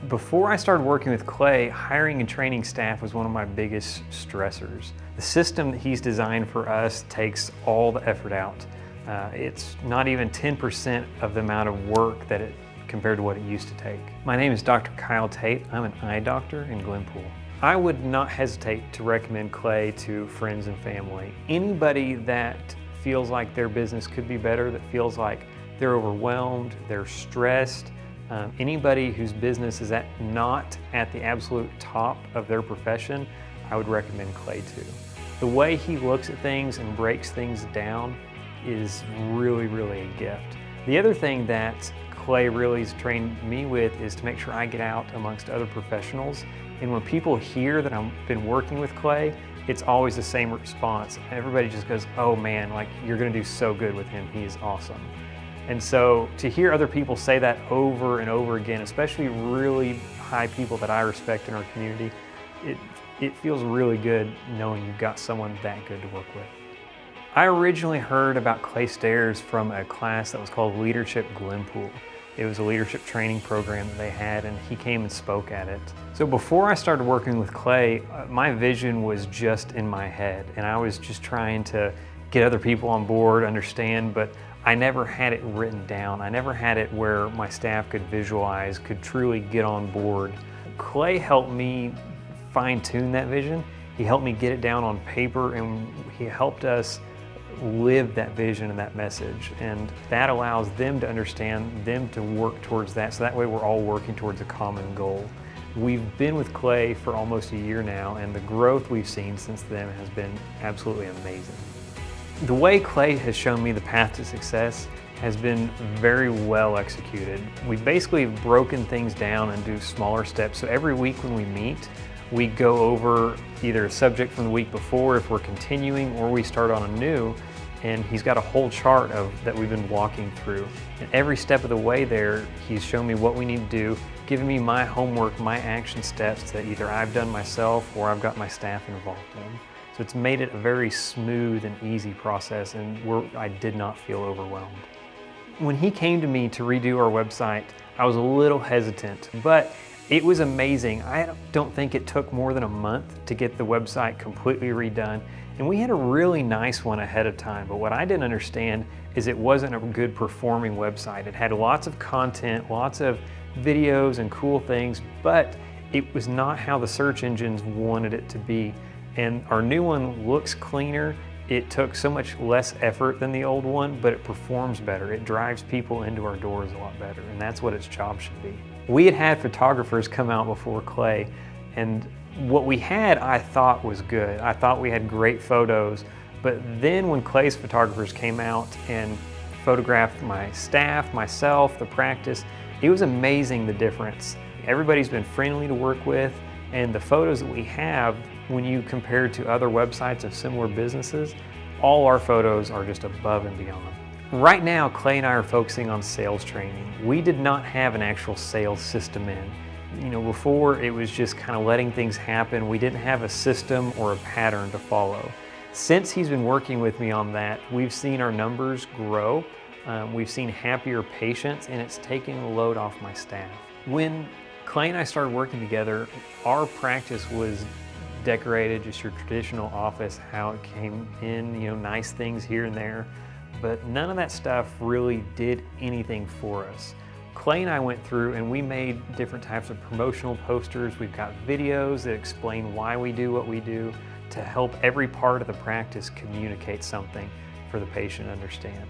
Before I started working with Clay, hiring and training staff was one of my biggest stressors. The system that he's designed for us takes all the effort out. It's not even 10% of the amount of work that compared to what it used to take. My name is Dr. Kyle Tate. I'm an eye doctor in Glenpool. I would not hesitate to recommend Clay to friends and family. Anybody that feels like their business could be better, that feels like they're overwhelmed, they're stressed, anybody whose business is not at the absolute top of their profession, I would recommend Clay to. The way he looks at things and breaks things down is really, really a gift. The other thing that Clay really has trained me with is to make sure I get out amongst other professionals. And when people hear that I've been working with Clay, it's always the same response. Everybody just goes, oh man, like you're gonna do so good with him, he is awesome. And so to hear other people say that over and over again, especially really high people that I respect in our community, it feels really good knowing you've got someone that good to work with. I originally heard about Clay Staires from a class that was called Leadership Glenpool. It was a leadership training program that they had, and he came and spoke at it. So before I started working with Clay, my vision was just in my head, and I was just trying to get other people on board, understand, but I never had it written down. I never had it where my staff could visualize, could truly get on board. Clay helped me fine-tune that vision. He helped me get it down on paper, and he helped us live that vision and that message. And that allows them to understand, them to work towards that, so that way we're all working towards a common goal. We've been with Clay for almost a year now, and the growth we've seen since then has been absolutely amazing. The way Clay has shown me the path to success has been very well executed. We've basically broken things down into smaller steps. So every week when we meet, we go over either a subject from the week before if we're continuing, or we start on a new, and he's got a whole chart that we've been walking through. And every step of the way there, he's shown me what we need to do, giving me my homework, my action steps that either I've done myself or I've got my staff involved in. So it's made it a very smooth and easy process, and I did not feel overwhelmed. When he came to me to redo our website, I was a little hesitant, but it was amazing. I don't think it took more than a month to get the website completely redone, and we had a really nice one ahead of time, but what I didn't understand is it wasn't a good performing website. It had lots of content, lots of videos and cool things, but it was not how the search engines wanted it to be. And our new one looks cleaner. It took so much less effort than the old one, but it performs better. It drives people into our doors a lot better, and that's what its job should be. We had photographers come out before Clay, and what we had I thought was good. I thought we had great photos, but then when Clay's photographers came out and photographed my staff, myself, the practice, it was amazing the difference. Everybody's been friendly to work with, and the photos that we have, when you compare to other websites of similar businesses, all our photos are just above and beyond. Right now, Clay and I are focusing on sales training. We did not have an actual sales system in. Before it was just kind of letting things happen. We didn't have a system or a pattern to follow. Since he's been working with me on that, we've seen our numbers grow. We've seen happier patients, and it's taking the load off my staff. When Clay and I started working together, our practice was decorated, just your traditional office, how it came in, nice things here and there, but none of that stuff really did anything for us. Clay and I went through and we made different types of promotional posters. We've got videos that explain why we do what we do to help every part of the practice communicate something for the patient to understand.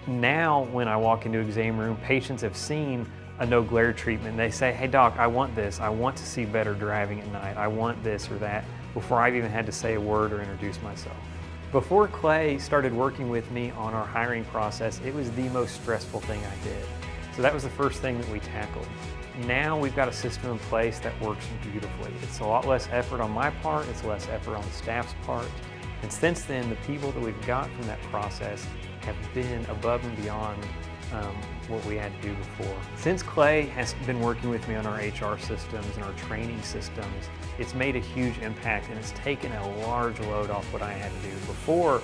Now, when I walk into an exam room, patients have seen a no glare treatment. They say, hey doc, I want this. I want to see better driving at night. I want this or that, before I've even had to say a word or introduce myself. Before Clay started working with me on our hiring process, it was the most stressful thing I did. So that was the first thing that we tackled. Now we've got a system in place that works beautifully. It's a lot less effort on my part, it's less effort on the staff's part. And since then, the people that we've got from that process have been above and beyond what we had to do before. Since Clay has been working with me on our HR systems and our training systems, it's made a huge impact, and it's taken a large load off what I had to do. Before,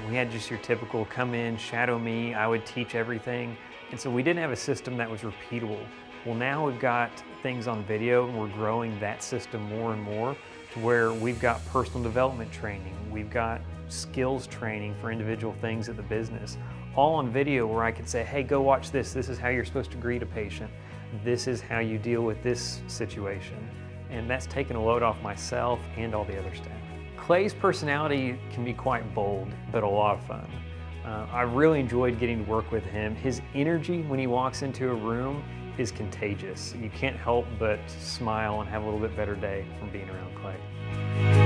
we had just your typical come in, shadow me, I would teach everything. And so we didn't have a system that was repeatable. Well, now we've got things on video, and we're growing that system more and more to where we've got personal development training, we've got skills training for individual things at the business, all on video where I can say, hey, go watch this. This is how you're supposed to greet a patient. This is how you deal with this situation. And that's taken a load off myself and all the other staff. Clay's personality can be quite bold, but a lot of fun. I really enjoyed getting to work with him. His energy when he walks into a room is contagious. You can't help but smile and have a little bit better day from being around Clay.